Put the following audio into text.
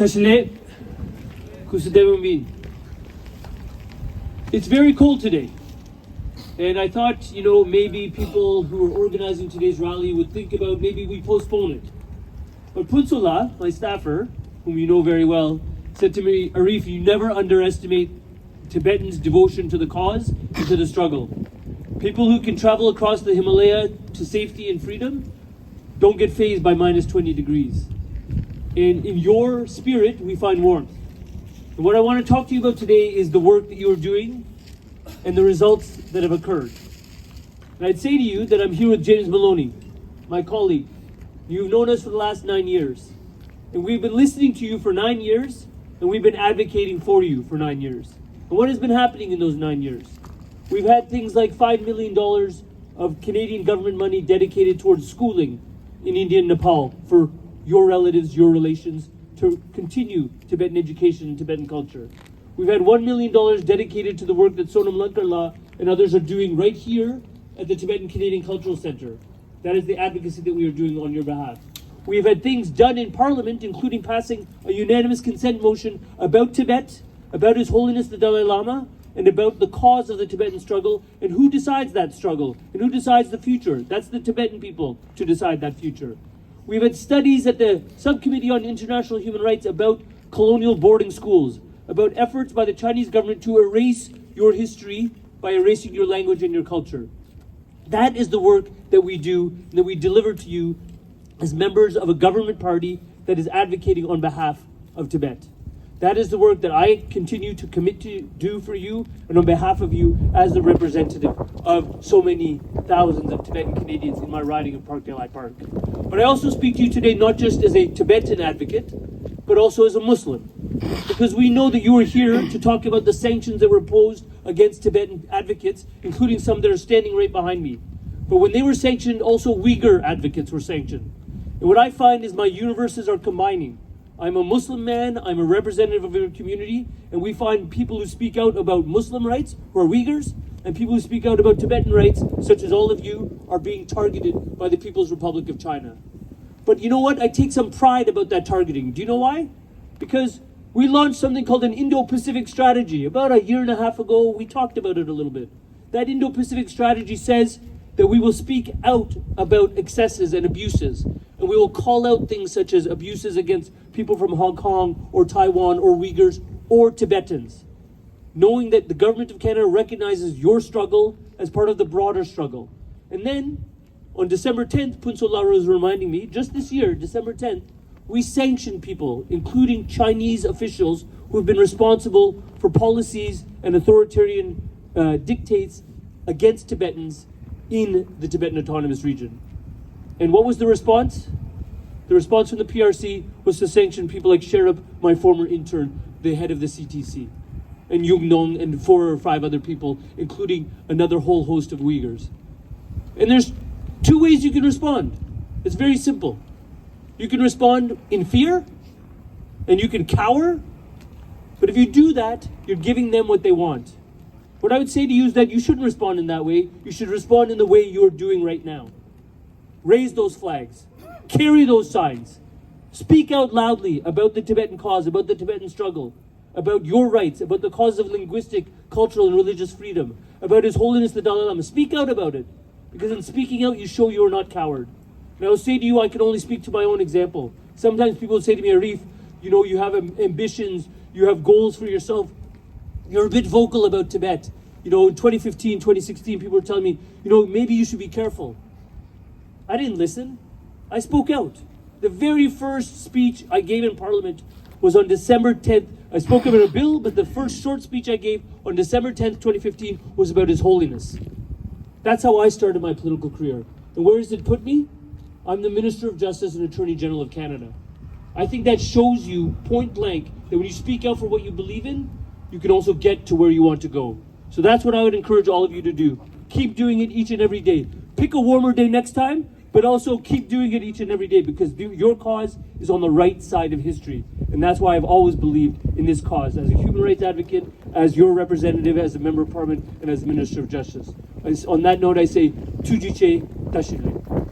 Tashile Kusadevambin. It's very cold today. And I thought, maybe people who are organizing today's rally would think about maybe we postpone it. But Punsula, my staffer, whom you know very well, said to me, Arif, you never underestimate Tibetans' devotion to the cause and to the struggle. People who can travel across the Himalaya to safety and freedom don't get fazed by minus 20 degrees. And in your spirit, we find warmth. And what I want to talk to you about today is the work that you are doing and the results that have occurred. And I'd say to you that I'm here with James Maloney, my colleague. You've known us for the last 9 years. And we've been listening to you for 9 years, and we've been advocating for you for 9 years. And what has been happening in those 9 years? We've had things like $5 million of Canadian government money dedicated towards schooling in India and Nepal for your relatives, your relations, to continue Tibetan education and Tibetan culture. We've had $1 million dedicated to the work that Sonam Lankarla and others are doing right here at the Tibetan Canadian Cultural Centre. That is the advocacy that we are doing on your behalf. We've had things done in Parliament, including passing a unanimous consent motion about Tibet, about His Holiness the Dalai Lama, and about the cause of the Tibetan struggle, and who decides that struggle, and who decides the future. That's the Tibetan people to decide that future. We've had studies at the Subcommittee on International Human Rights about colonial boarding schools, about efforts by the Chinese government to erase your history by erasing your language and your culture. That is the work that we do, that we deliver to you as members of a government party that is advocating on behalf of Tibet. That is the work that I continue to commit to do for you and on behalf of you as the representative of so many thousands of Tibetan Canadians in my riding of Parkdale High Park. But I also speak to you today not just as a Tibetan advocate, but also as a Muslim. Because we know that you are here to talk about the sanctions that were imposed against Tibetan advocates, including some that are standing right behind me. But when they were sanctioned, also Uyghur advocates were sanctioned. And what I find is my universes are combining. I'm a Muslim man, I'm a representative of your community, and we find people who speak out about Muslim rights, who are Uyghurs, and people who speak out about Tibetan rights, such as all of you, are being targeted by the People's Republic of China. But you know what? I take some pride about that targeting. Do you know why? Because we launched something called an Indo-Pacific strategy. About a year and a half ago, we talked about it a little bit. That Indo-Pacific strategy says that we will speak out about excesses and abuses. And we will call out things such as abuses against people from Hong Kong or Taiwan or Uyghurs or Tibetans. Knowing that the government of Canada recognizes your struggle as part of the broader struggle. And then on December 10th, Punsolara was reminding me, just this year, December 10th, we sanctioned people, including Chinese officials who have been responsible for policies and authoritarian dictates against Tibetans in the Tibetan Autonomous Region. And what was the response? The response from the PRC was to sanction people like Sherab, my former intern, the head of the CTC, and Yungnong and 4 or 5 other people, including another whole host of Uyghurs. And there's 2 ways you can respond. It's very simple. You can respond in fear, and you can cower, but if you do that, you're giving them what they want. What I would say to you is that you shouldn't respond in that way. You should respond in the way you're doing right now. Raise those flags. Carry those signs. Speak out loudly about the Tibetan cause, about the Tibetan struggle, about your rights, about the cause of linguistic, cultural, and religious freedom, about His Holiness the Dalai Lama. Speak out about it, because in speaking out, you show you're not coward. And I will say to you, I can only speak to my own example. Sometimes people say to me, Arif, you have ambitions, you have goals for yourself. You're a bit vocal about Tibet. In 2015, 2016, people were telling me, maybe you should be careful. I didn't listen. I spoke out. The very first speech I gave in Parliament was on December 10th. I spoke about a bill, but the first short speech I gave on December 10th, 2015 was about His Holiness. That's how I started my political career. And where does it put me? I'm the Minister of Justice and Attorney General of Canada. I think that shows you point blank that when you speak out for what you believe in, you can also get to where you want to go. So that's what I would encourage all of you to do. Keep doing it each and every day. Pick a warmer day next time, but also keep doing it each and every day, because your cause is on the right side of history. And that's why I've always believed in this cause as a human rights advocate, as your representative, as a member of parliament, and as the Minister of Justice. On that note, I say, Tujiche Tashile.